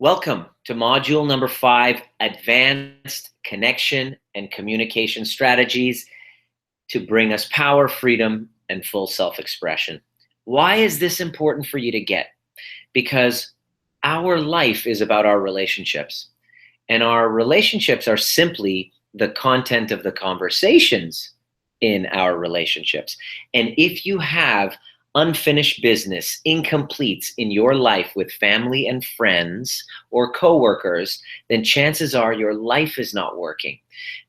Welcome to module number 5, Advanced Connection and Communication Strategies to bring us power, freedom, and full self-expression. Why is this important for you to get? Because our life is about our relationships, and our relationships are simply the content of the conversations in our relationships. And if you have unfinished business, incompletes in your life with family and friends or coworkers, then chances are your life is not working,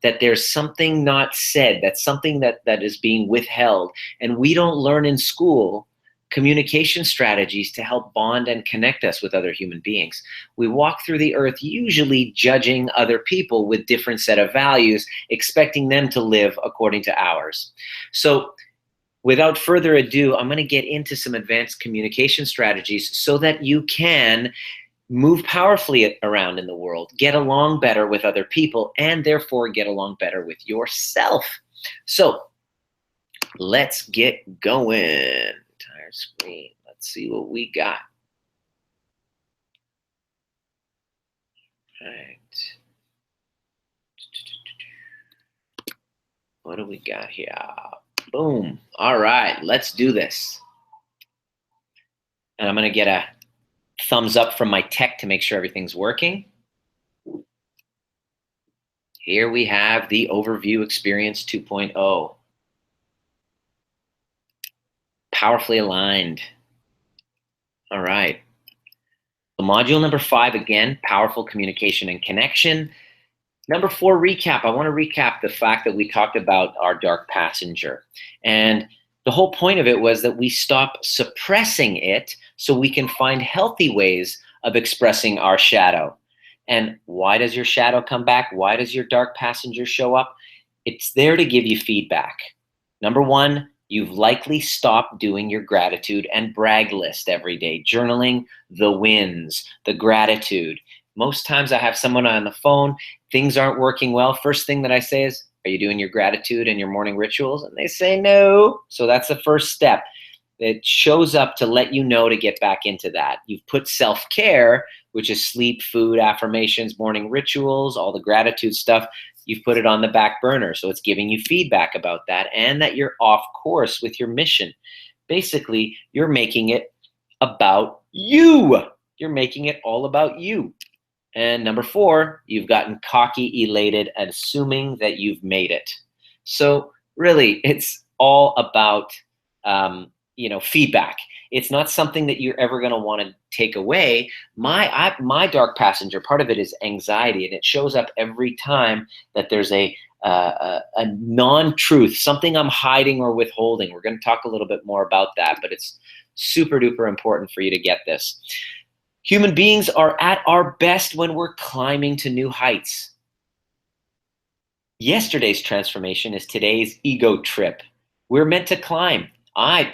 that there's something not said, that's something that is being withheld. And we don't learn in school communication strategies to help bond and connect us with other human beings. We walk through the earth usually judging other people with different set of values, expecting them to live according to ours. So without further ado, I'm going to get into some advanced communication strategies so that you can move powerfully around in the world, get along better with other people, and therefore get along better with yourself. So let's get going. Entire screen. Let's see what we got. All right. What do we got here? Boom. All right, let's do this. And I'm going to get a thumbs up from my tech to make sure everything's working. Here we have the Overview Experience 2.0. Powerfully aligned. All right. So module number 5, again, powerful communication and connection. Number 4, recap. I want to recap the fact that we talked about our dark passenger. And the whole point of it was that we stop suppressing it so we can find healthy ways of expressing our shadow. And why does your shadow come back? Why does your dark passenger show up? It's there to give you feedback. Number 1, you've likely stopped doing your gratitude and brag list every day, journaling the wins, the gratitude. Most times I have someone on the phone, things aren't working well. First thing that I say is, are you doing your gratitude and your morning rituals? And they say no. So that's the first step. It shows up to let you know to get back into that. You've put self-care, which is sleep, food, affirmations, morning rituals, all the gratitude stuff, you've put it on the back burner. So it's giving you feedback about that and that you're off course with your mission. Basically, you're making it about you. You're making it all about you. And number 4, you've gotten cocky, elated, and assuming that you've made it. So really, it's all about feedback. It's not something that you're ever going to want to take away. My dark passenger, part of it is anxiety, and it shows up every time that there's a non-truth, something I'm hiding or withholding. We're going to talk a little bit more about that, but it's super duper important for you to get this. Human beings are at our best when we're climbing to new heights. Yesterday's transformation is today's ego trip. We're meant to climb. I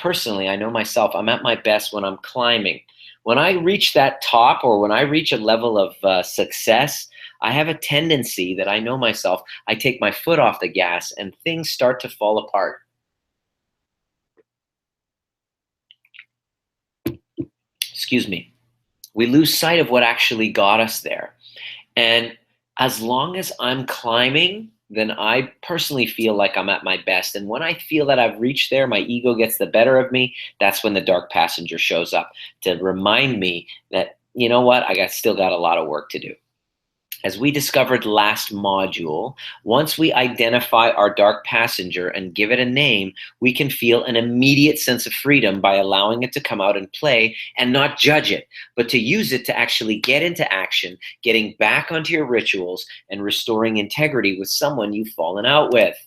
know myself, I'm at my best when I'm climbing. When I reach that top or when I reach a level of success, I have a tendency that I know myself, I take my foot off the gas and things start to fall apart. Excuse me. We lose sight of what actually got us there. And as long as I'm climbing, then I personally feel like I'm at my best. And when I feel that I've reached there, my ego gets the better of me, that's when the dark passenger shows up to remind me that, you know what, still got a lot of work to do. As we discovered last module, once we identify our dark passenger and give it a name, we can feel an immediate sense of freedom by allowing it to come out and play and not judge it, but to use it to actually get into action, getting back onto your rituals and restoring integrity with someone you've fallen out with.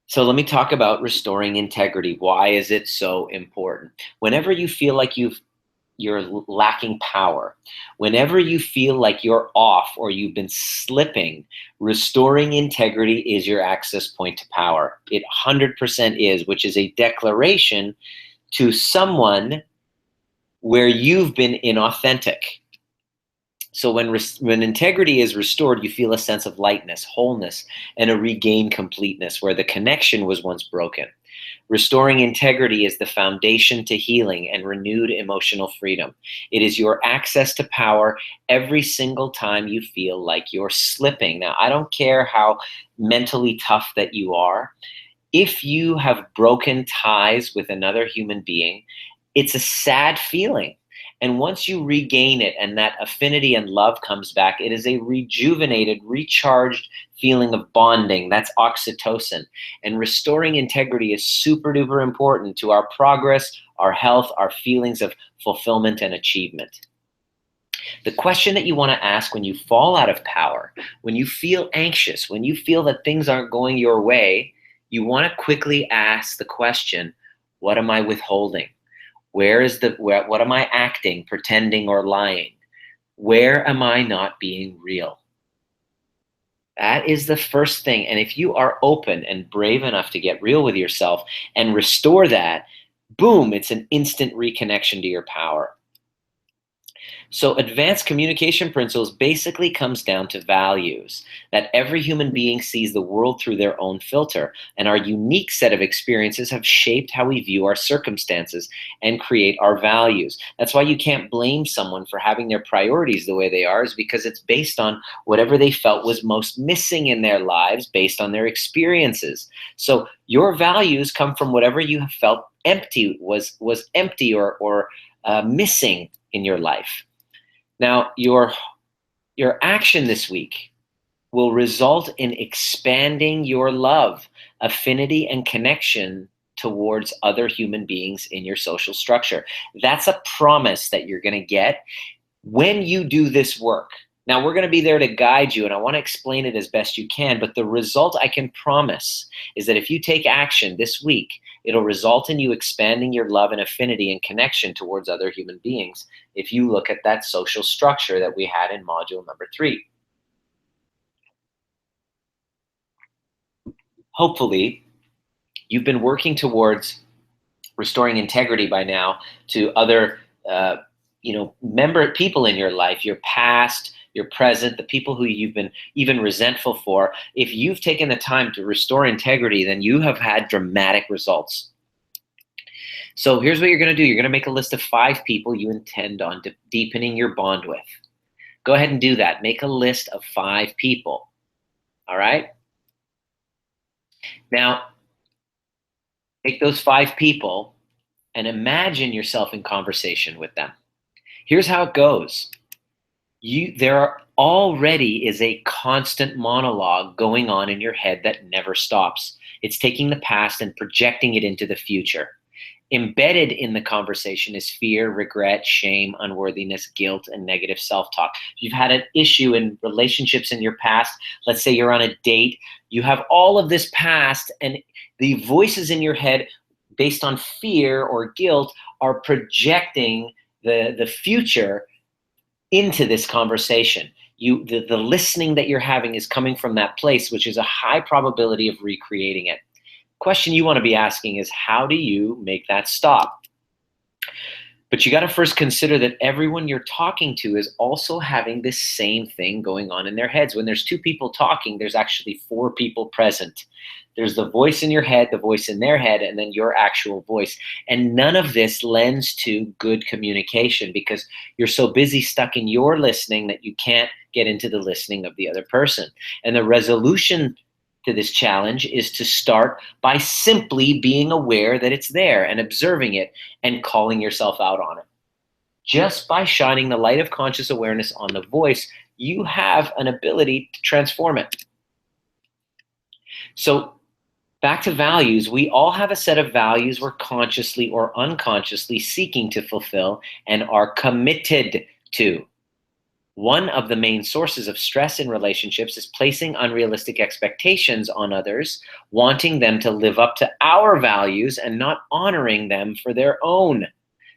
So let me talk about restoring integrity. Why is it so important? Whenever you feel like you're lacking power, whenever you feel like you're off or you've been slipping, restoring integrity is your access point to power. It 100% is, which is a declaration to someone where you've been inauthentic. So when integrity is restored, you feel a sense of lightness, wholeness, and a regained completeness where the connection was once broken. Restoring integrity is the foundation to healing and renewed emotional freedom. It is your access to power every single time you feel like you're slipping. Now, I don't care how mentally tough that you are. If you have broken ties with another human being, it's a sad feeling. And once you regain it and that affinity and love comes back, it is a rejuvenated, recharged feeling of bonding. That's oxytocin. And restoring integrity is super duper important to our progress, our health, our feelings of fulfillment and achievement. The question that you want to ask when you fall out of power, when you feel anxious, when you feel that things aren't going your way, you want to quickly ask the question, what am I withholding? What am I acting, pretending, or lying? Where am I not being real? That is the first thing. And if you are open and brave enough to get real with yourself and restore that, boom, it's an instant reconnection to your power. So advanced communication principles basically comes down to values, that every human being sees the world through their own filter, and our unique set of experiences have shaped how we view our circumstances and create our values. That's why you can't blame someone for having their priorities the way they are, is because it's based on whatever they felt was most missing in their lives based on their experiences. So your values come from whatever you have felt empty, was empty or missing in your life. Now, your action this week will result in expanding your love, affinity, and connection towards other human beings in your social structure. That's a promise that you're going to get when you do this work. Now, we're going to be there to guide you, and I want to explain it as best you can, but the result I can promise is that if you take action this week, it'll result in you expanding your love and affinity and connection towards other human beings if you look at that social structure that we had in module number 3. Hopefully, you've been working towards restoring integrity by now to other people in your life, your past, your present, the people who you've been even resentful for. If you've taken the time to restore integrity, then you have had dramatic results. So here's what you're going to do. You're going to make a list of 5 people you intend on deepening your bond with. Go ahead and do that. Make a list of 5 people. All right? Now, take those 5 people and imagine yourself in conversation with them. Here's how it goes. There already is a constant monologue going on in your head that never stops. It's taking the past and projecting it into the future. Embedded in the conversation is fear, regret, shame, unworthiness, guilt, and negative self-talk. If you've had an issue in relationships in your past, let's say you're on a date, you have all of this past, and the voices in your head based on fear or guilt are projecting the future into this conversation. The listening that you're having is coming from that place, which is a high probability of recreating it. Question you want to be asking is, how do you make that stop? But you got to first consider that everyone you're talking to is also having this same thing going on in their heads. When there's 2 people talking, there's actually 4 people present. There's the voice in your head, the voice in their head, and then your actual voice. And none of this lends to good communication because you're so busy stuck in your listening that you can't get into the listening of the other person. And the resolution to this challenge is to start by simply being aware that it's there and observing it and calling yourself out on it. Just by shining the light of conscious awareness on the voice, you have an ability to transform it. So back to values, we all have a set of values we're consciously or unconsciously seeking to fulfill and are committed to. One of the main sources of stress in relationships is placing unrealistic expectations on others, wanting them to live up to our values and not honoring them for their own.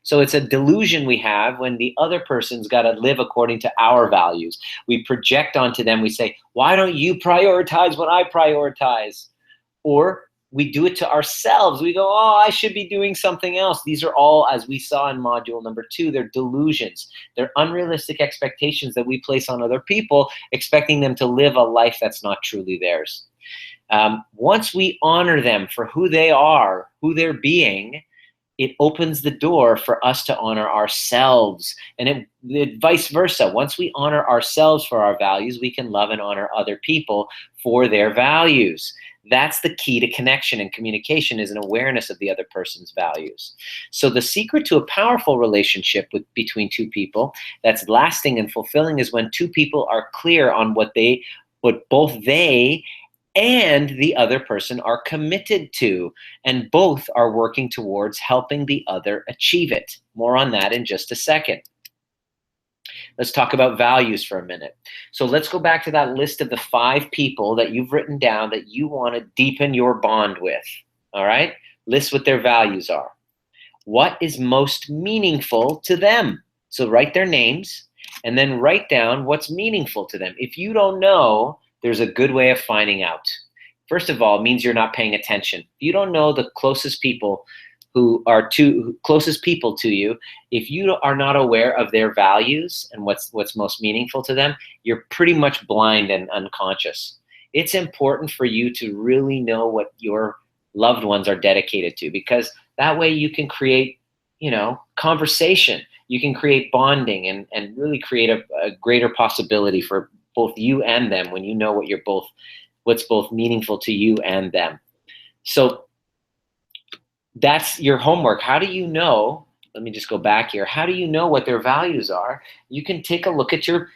So it's a delusion we have when the other person's got to live according to our values. We project onto them, we say, why don't you prioritize what I prioritize? Or we do it to ourselves. We go, oh, I should be doing something else. These are all, as we saw in module number 2, they're delusions. They're unrealistic expectations that we place on other people, expecting them to live a life that's not truly theirs. Once we honor them for who they are, who they're being, it opens the door for us to honor ourselves, and it vice versa. Once we honor ourselves for our values, we can love and honor other people for their values. That's the key to connection and communication, is an awareness of the other person's values. So the secret to a powerful relationship between two people that's lasting and fulfilling is when two people are clear on what both they and the other person are committed to, and both are working towards helping the other achieve it. More on that in just a second. Let's talk about values for a minute. So let's go back to that list of the 5 people that you've written down that you want to deepen your bond with. All right? List what their values are. What is most meaningful to them? So write their names and then write down what's meaningful to them. If you don't know, there's a good way of finding out. First of all, it means you're not paying attention. If you don't know the closest people closest people to you, if you are not aware of their values and what's most meaningful to them, you're pretty much blind and unconscious. It's important for you to really know what your loved ones are dedicated to, because that way you can create, conversation. You can create bonding and really create a greater possibility for both you and them when you know what's both meaningful to you and them. So that's your homework. How do you know? Let me just go back here. How do you know what their values are? You can take a look at your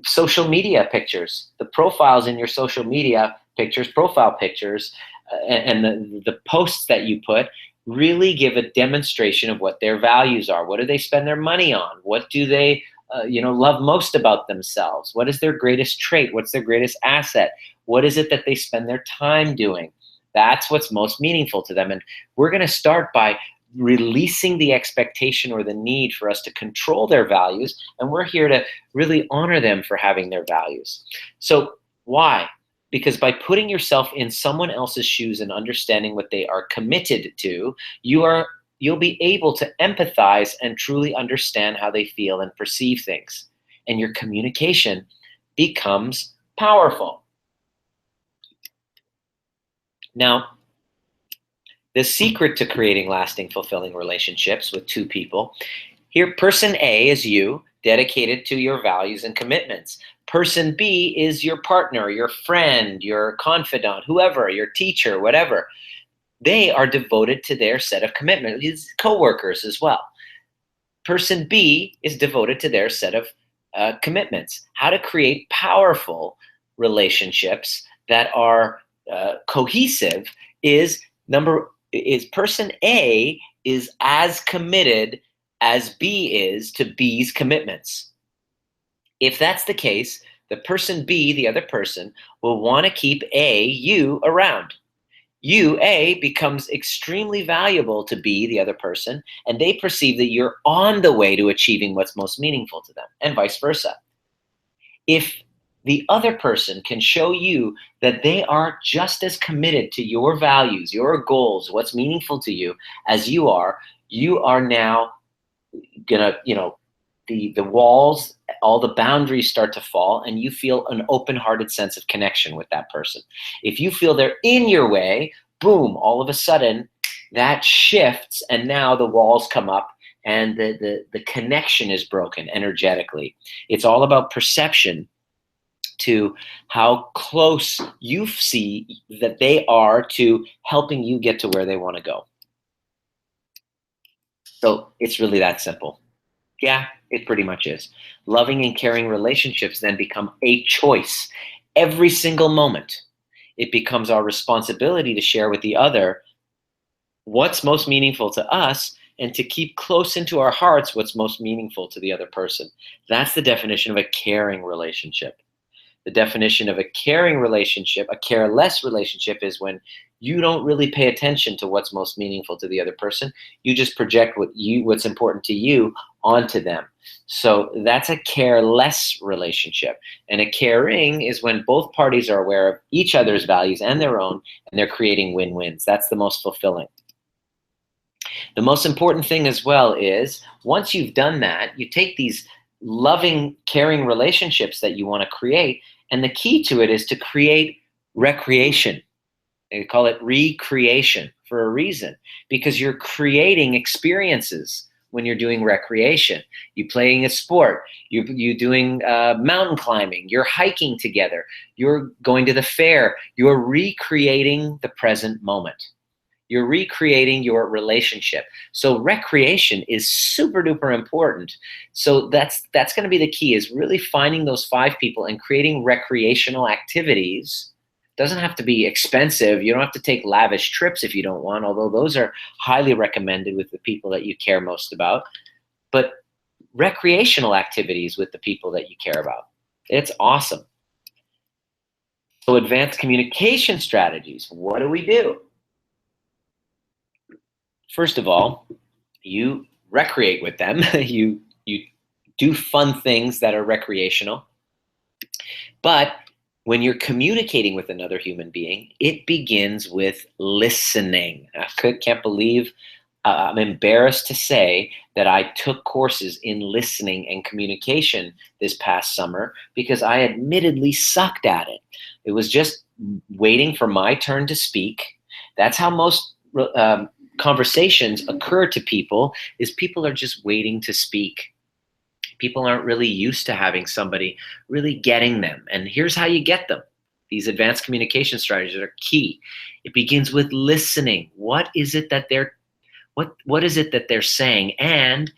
social media pictures, the profiles in your social media pictures, profile pictures, and the posts that you put really give a demonstration of what their values are. What do they spend their money on? What do they love most about themselves? What is their greatest trait? What's their greatest asset? What is it that they spend their time doing? That's what's most meaningful to them. And we're going to start by releasing the expectation or the need for us to control their values. And we're here to really honor them for having their values. So why? Because by putting yourself in someone else's shoes and understanding what they are committed to, you'll be able to empathize and truly understand how they feel and perceive things. And your communication becomes powerful. Now, the secret to creating lasting, fulfilling relationships with two people, here, person A is you, dedicated to your values and commitments. Person B is your partner, your friend, your confidant, whoever, your teacher, whatever. They are devoted to their set of commitments, his coworkers as well. Person B is devoted to their set of commitments. How to create powerful relationships that are cohesive is person A is as committed as B is to B's commitments. If that's the case, the person B, the other person, will want to keep you around. A becomes extremely valuable to B, the other person, and they perceive that you're on the way to achieving what's most meaningful to them, and vice versa. If the other person can show you that they are just as committed to your values, your goals, what's meaningful to you as you are now gonna, the walls, all the boundaries start to fall, and you feel an open-hearted sense of connection with that person. If you feel they're in your way, boom, all of a sudden that shifts, and now the walls come up and the connection is broken energetically. It's all about perception to how close you see that they are to helping you get to where they want to go. So it's really that simple. Yeah, it pretty much is. Loving and caring relationships then become a choice every single moment. It becomes our responsibility to share with the other what's most meaningful to us and to keep close into our hearts what's most meaningful to the other person. That's the definition of a caring relationship. The definition of a caring relationship, a careless relationship, is when you don't really pay attention to what's most meaningful to the other person. You just project what's important to you onto them. So that's a careless relationship. And a caring is when both parties are aware of each other's values and their own, and they're creating win-wins. That's the most fulfilling. The most important thing as well is, once you've done that, you take these loving, caring relationships that you want to create, and the key to it is to create recreation. They call it recreation for a reason, because you're creating experiences when you're doing recreation. You playing a sport, you doing mountain climbing, you're hiking together, you're going to the fair, you're recreating the present moment. You're recreating your relationship. So recreation is super duper important. So that's going to be the key, is really finding those 5 people and creating recreational activities. Doesn't have to be expensive. You don't have to take lavish trips if you don't want, although those are highly recommended with the people that you care most about. But recreational activities with the people that you care about. It's awesome. So advanced communication strategies. What do we do? First of all, you recreate with them. You do fun things that are recreational. But when you're communicating with another human being, it begins with listening. I can't believe, I'm embarrassed to say that I took courses in listening and communication this past summer because I admittedly sucked at it. It was just waiting for my turn to speak. That's how most conversations occur to people, is people are just waiting to speak. People aren't really used to having somebody really getting them. And here's how you get them. These advanced communication strategies are key. It begins with listening. What is it that they're saying? And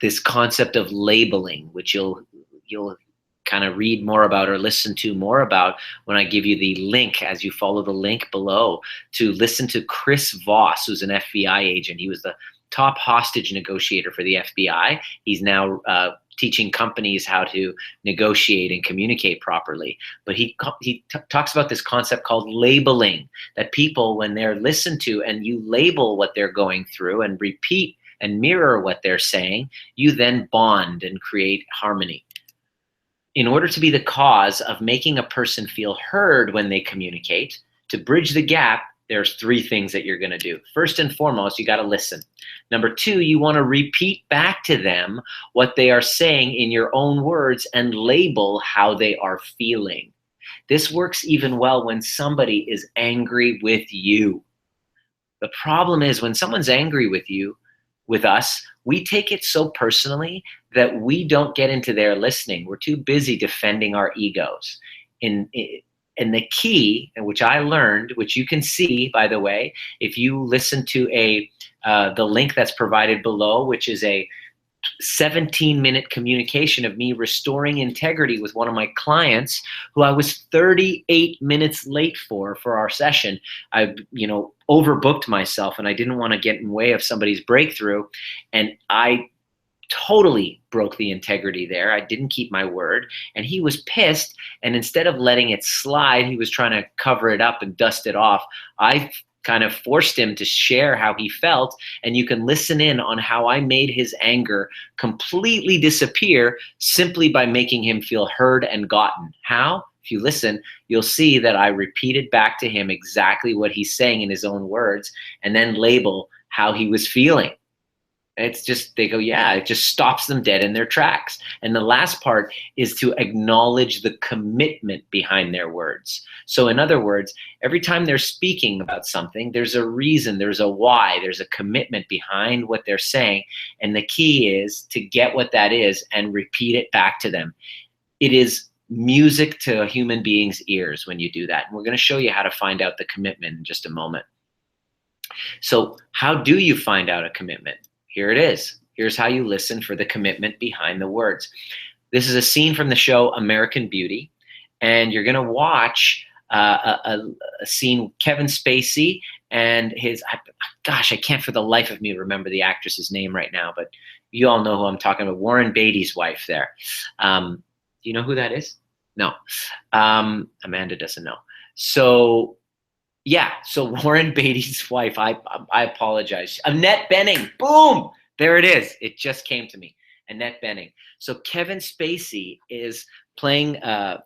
this concept of labeling, which you'll kind of read more about or listen to more about when I give you the link, as you follow the link below, to listen to Chris Voss, who's an FBI agent. He was the top hostage negotiator for the FBI. He's now teaching companies how to negotiate and communicate properly. But he talks about this concept called labeling, that people, when they're listened to and you label what they're going through and repeat and mirror what they're saying, you then bond and create harmony. In order to be the cause of making a person feel heard when they communicate, to bridge the gap, there's 3 things that you're going to do. First and foremost, you got to listen. Number 2, you want to repeat back to them what they are saying in your own words and label how they are feeling. This works even well when somebody is angry with you. The problem is, when someone's angry with us, we take it so personally that we don't get into their listening. We're too busy defending our egos. And the key, which I learned, which you can see, by the way, if you listen to the link that's provided below, which is a 17-minute communication of me restoring integrity with one of my clients who I was 38 minutes late for our session. I, overbooked myself and I didn't want to get in the way of somebody's breakthrough. And I totally broke the integrity there. I didn't keep my word, and he was pissed. And instead of letting it slide, he was trying to cover it up and dust it off. I kind of forced him to share how he felt, and you can listen in on how I made his anger completely disappear simply by making him feel heard and gotten. How? If you listen, you'll see that I repeated back to him exactly what he's saying in his own words, and then label how he was feeling. It's just, they go, yeah, it just stops them dead in their tracks. And the last part is to acknowledge the commitment behind their words. So in other words, every time they're speaking about something, there's a reason, there's a why, there's a commitment behind what they're saying. And the key is to get what that is and repeat it back to them. It is music to a human being's ears when you do that. And we're going to show you how to find out the commitment in just a moment. So how do you find out a commitment? Here it is. Here's how you listen for the commitment behind the words. This is a scene from the show American Beauty, and you're going to watch a scene, Kevin Spacey and his, gosh, I can't for the life of me remember the actress's name right now, but you all know who I'm talking about, Warren Beatty's wife there. Do you know who that is? No. Amanda doesn't know. So yeah, so Warren Beatty's wife, I apologize. Annette Bening, boom, there it is. It just came to me, Annette Bening. So Kevin Spacey is playing the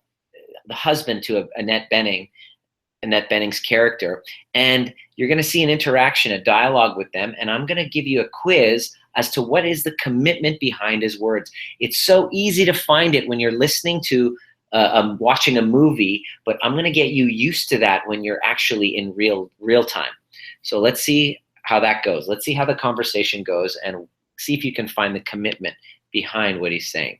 husband to Annette Bening's character, and you're going to see an interaction, a dialogue with them, and I'm going to give you a quiz as to what is the commitment behind his words. It's so easy to find it when you're listening to watching a movie, but I'm going to get you used to that when you're actually in real time. So let's see how that goes. Let's see how the conversation goes and see if you can find the commitment behind what he's saying.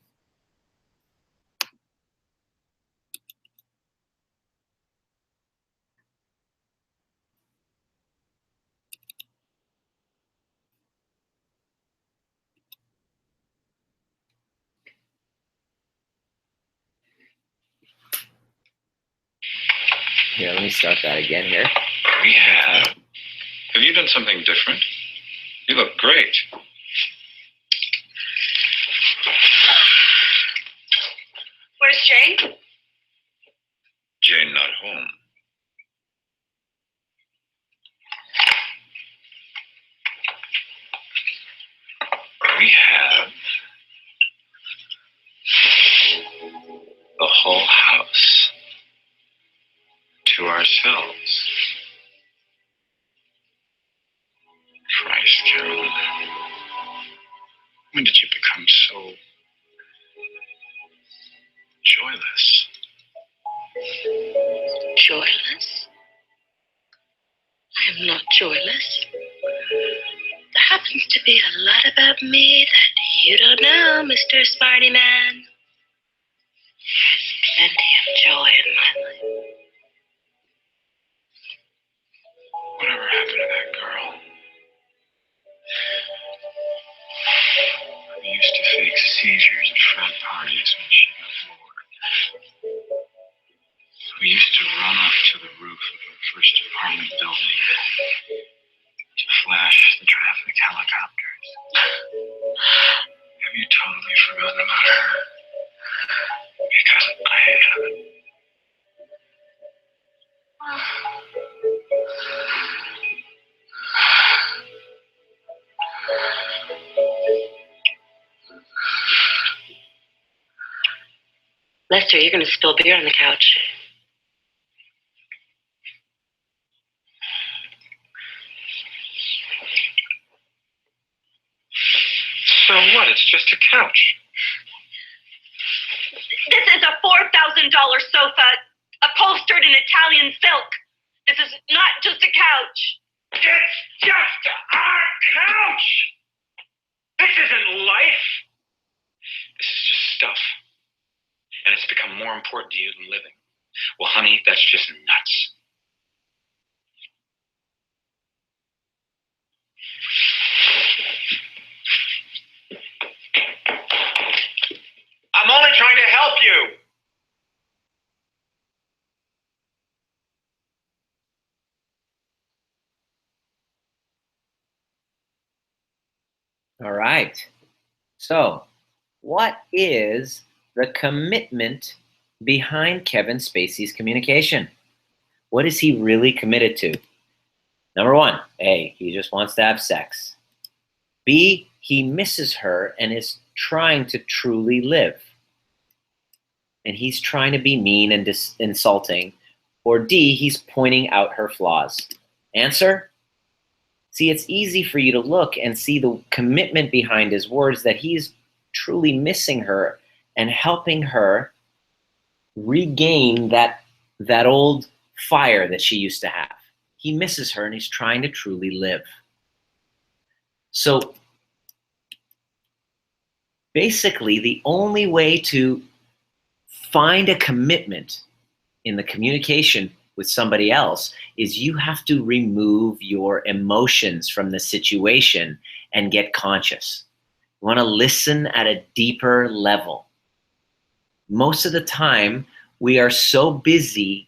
Here, let me start that again here. We have. Have you done something different? You look great. Where's Jane? Jane not home. We have the whole house to ourselves. Christ, Carolyn. When did you become so joyless? Joyless? I am not joyless. There happens to be a lot about me that you don't know, Mr. Smarty Man. There's plenty of joy in my life. Whatever happened to that girl? Who used to fake seizures at frat parties when she got bored. Who used to run up to the roof of her first apartment building to flash the traffic helicopters. Have you totally forgotten about her? Because I haven't. Lester, you're going to spill beer on the couch. So what? It's just a couch. This is a $4,000 sofa, upholstered in Italian silk. This is not just a couch. It's just our couch! This isn't life! This is just stuff. And it's become more important to you than living. Well, honey, that's just nuts. I'm only trying to help you! All right. So, what is the commitment behind Kevin Spacey's communication? What is he really committed to? Number one, A, he just wants to have sex. B, he misses her and is trying to truly live. And he's trying to be mean and insulting. Or D, he's pointing out her flaws. Answer? See, it's easy for you to look and see the commitment behind his words, that he's truly missing her and helping her regain that old fire that she used to have. He misses her and he's trying to truly live. So basically, the only way to find a commitment in the communication with somebody else is you have to remove your emotions from the situation and get conscious. You want to listen at a deeper level. Most of the time, we are so busy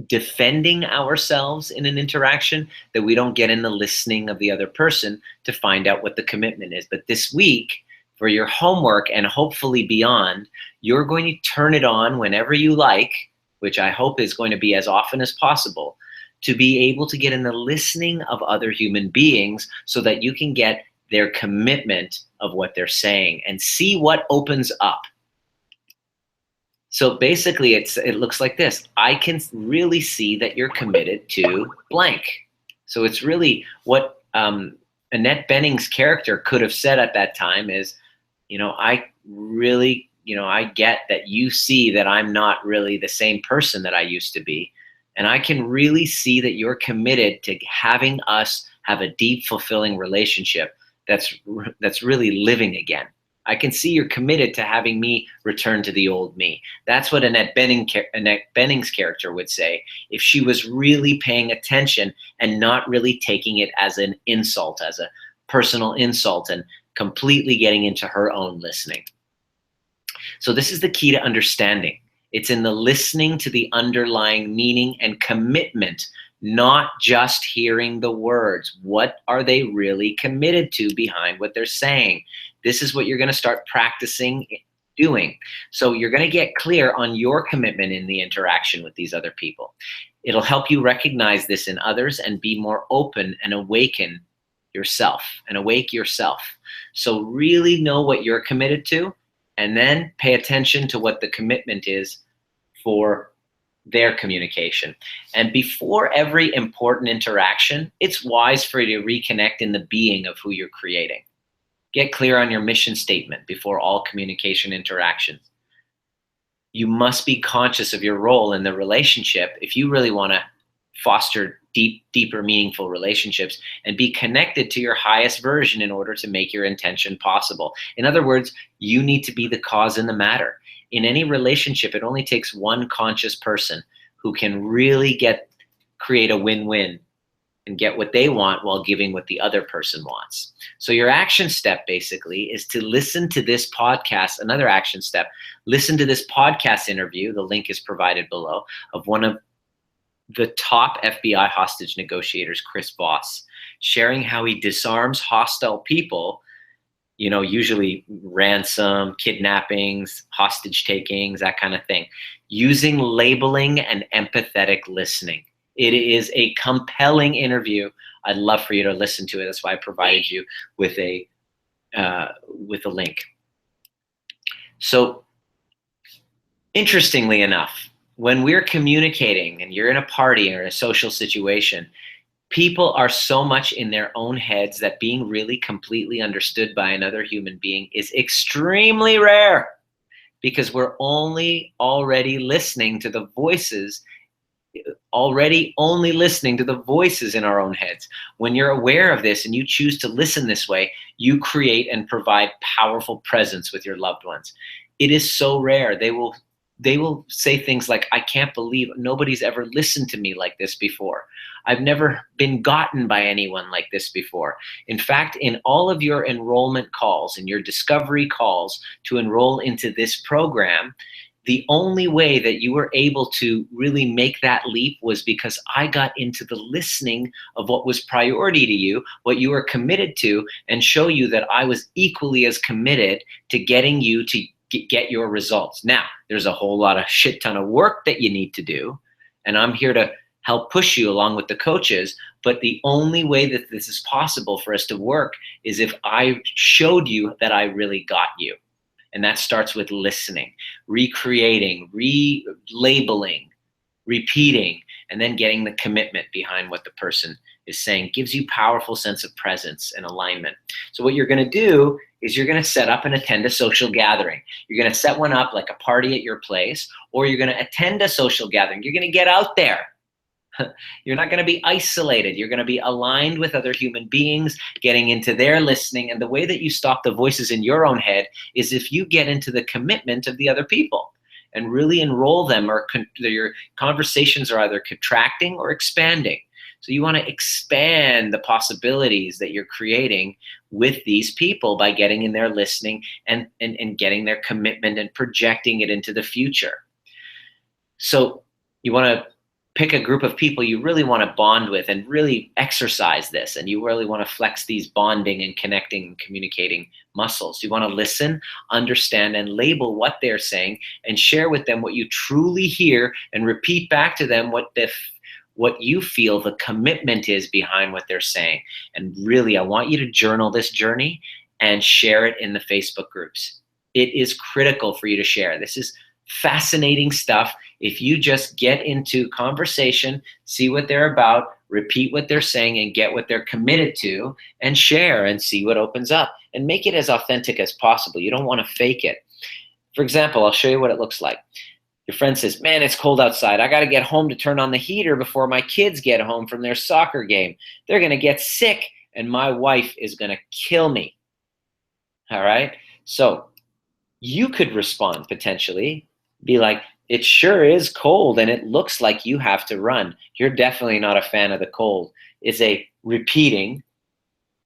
defending ourselves in an interaction that we don't get in the listening of the other person to find out what the commitment is. But this week, for your homework and hopefully beyond, you're going to turn it on whenever you like, which I hope is going to be as often as possible, to be able to get in the listening of other human beings so that you can get their commitment of what they're saying and see what opens up. So basically, it looks like this. I can really see that you're committed to blank. So it's really what Annette Bening's character could have said at that time is, you know, I really I get that you see that I'm not really the same person that I used to be. And I can really see that you're committed to having us have a deep, fulfilling relationship that's really living again. I can see you're committed to having me return to the old me. That's what Annette Bening's character would say if she was really paying attention and not really taking it as an insult, as a personal insult, and completely getting into her own listening. So this is the key to understanding. It's in the listening to the underlying meaning and commitment, not just hearing the words. What are they really committed to behind what they're saying? This is what you're going to start practicing doing. So you're going to get clear on your commitment in the interaction with these other people. It'll help you recognize this in others and be more open and awaken yourself and awake yourself. So really know what you're committed to, and then pay attention to what the commitment is for their communication. And before every important interaction, it's wise for you to reconnect in the being of who you're creating. Get clear on your mission statement before all communication interactions. You must be conscious of your role in the relationship if you really want to foster deeper, meaningful relationships, and be connected to your highest version in order to make your intention possible. In other words, you need to be the cause in the matter. In any relationship, it only takes one conscious person who can really create a win-win and get what they want while giving what the other person wants. So your action step basically is to listen to this podcast. Another action step, listen to this podcast interview, the link is provided below, of one of the top FBI hostage negotiators, Chris Voss, sharing how he disarms hostile people, usually ransom, kidnappings, hostage takings, that kind of thing, using labeling and empathetic listening. It is a compelling interview. I'd love for you to listen to it. That's why I provided you with a link. So, interestingly enough, when we're communicating and you're in a party or in a social situation, people are so much in their own heads that being really completely understood by another human being is extremely rare, because we're already listening to the voices in our own heads. When you're aware of this and you choose to listen this way, you create and provide powerful presence with your loved ones. It is so rare. They will say things like, I can't believe nobody's ever listened to me like this before. I've never been gotten by anyone like this before. In fact, in all of your enrollment calls and your discovery calls to enroll into this program, the only way that you were able to really make that leap was because I got into the listening of what was priority to you, what you were committed to, and show you that I was equally as committed to getting you to get your results. Now, there's a whole lot of shit ton of work that you need to do, and I'm here to help push you along with the coaches, but the only way that this is possible for us to work is if I showed you that I really got you. And that starts with listening, recreating, relabeling, repeating, and then getting the commitment behind what the person is saying. Gives you powerful sense of presence and alignment. So what you're going to do is you're going to set up and attend a social gathering. You're going to set one up like a party at your place, or you're going to attend a social gathering. You're going to get out there. You're not going to be isolated. You're going to be aligned with other human beings, getting into their listening. And the way that you stop the voices in your own head is if you get into the commitment of the other people and really enroll them, or your conversations are either contracting or expanding. So you want to expand the possibilities that you're creating with these people by getting in there, listening, and getting their commitment and projecting it into the future. So you want to pick a group of people you really want to bond with and really exercise this, and you really want to flex these bonding and connecting and communicating muscles. You want to listen, understand, and label what they're saying, and share with them what you truly hear, and repeat back to them what you feel the commitment is behind what they're saying. And really, I want you to journal this journey and share it in the Facebook groups. It is critical for you to share. This is fascinating stuff. If you just get into conversation, see what they're about, repeat what they're saying, and get what they're committed to, and share and see what opens up, and make it as authentic as possible. You don't want to fake it. For example, I'll show you what it looks like. Your friend says, man, it's cold outside. I got to get home to turn on the heater before my kids get home from their soccer game. They're going to get sick and my wife is going to kill me. All right? So you could respond potentially, be like, it sure is cold and it looks like you have to run. You're definitely not a fan of the cold. It's a repeating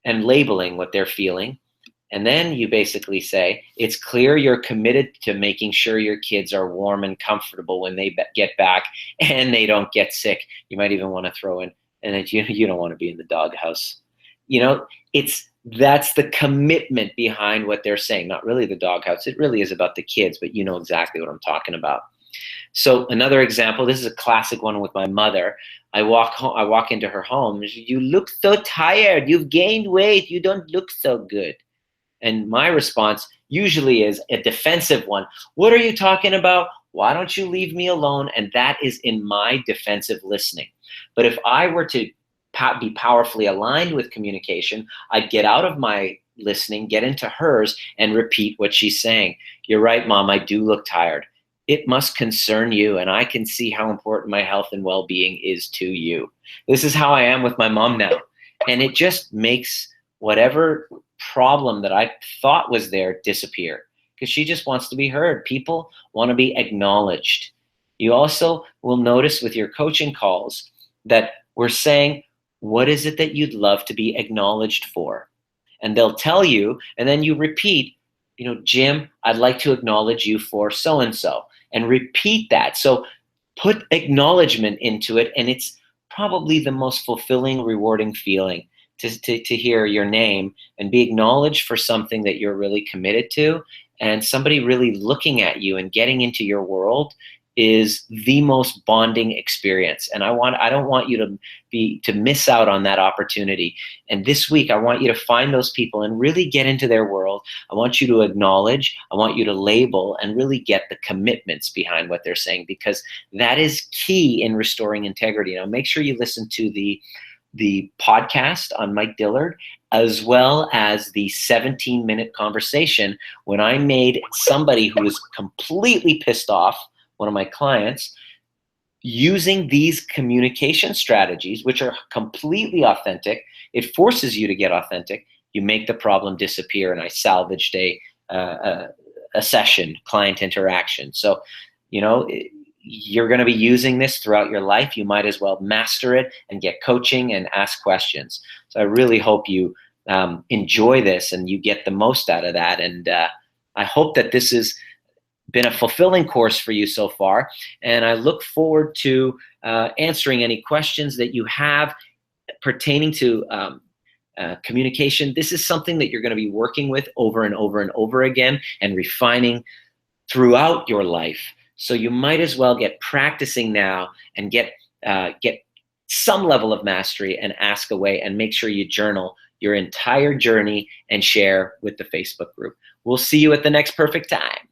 and labeling what they're feeling. And then you basically say, it's clear you're committed to making sure your kids are warm and comfortable when they get back and they don't get sick. You might even want to throw in, and that you don't want to be in the doghouse. You know, that's the commitment behind what they're saying, not really the doghouse. It really is about the kids, but you know exactly what I'm talking about. So another example, this is a classic one with my mother. I walk into her home. You look so tired. You've gained weight. You don't look so good. And my response usually is a defensive one. What are you talking about? Why don't you leave me alone? And that is in my defensive listening. But if I were to be powerfully aligned with communication, I'd get out of my listening, get into hers, and repeat what she's saying. You're right, Mom, I do look tired. It must concern you, and I can see how important my health and well-being is to you. This is how I am with my mom now. And it just makes whatever problem that I thought was there disappear, because she just wants to be heard. People want to be acknowledged. You also will notice with your coaching calls that we're saying, what is it that you'd love to be acknowledged for? And they'll tell you, and then you repeat, Jim, I'd like to acknowledge you for so-and-so, and repeat that. So put acknowledgement into it, and it's probably the most fulfilling, rewarding feeling to hear your name and be acknowledged for something that you're really committed to, and somebody really looking at you and getting into your world is the most bonding experience. And I don't want you to miss out on that opportunity. And this week, I want you to find those people and really get into their world. I want you to acknowledge, I want you to label, and really get the commitments behind what they're saying, because that is key in restoring integrity. Now, make sure you listen to the podcast on Mike Dillard, as well as the 17-minute conversation when I made somebody who was completely pissed off, one of my clients, using these communication strategies, which are completely authentic. It forces you to get authentic. You make the problem disappear, and I salvaged a session, client interaction. So, you're going to be using this throughout your life. You might as well master it and get coaching and ask questions. So I really hope you enjoy this and you get the most out of that. And I hope that this has been a fulfilling course for you so far. And I look forward to answering any questions that you have pertaining to communication. This is something that you're going to be working with over and over and over again and refining throughout your life. So you might as well get practicing now and get some level of mastery and ask away, and make sure you journal your entire journey and share with the Facebook group. We'll see you at the next perfect time.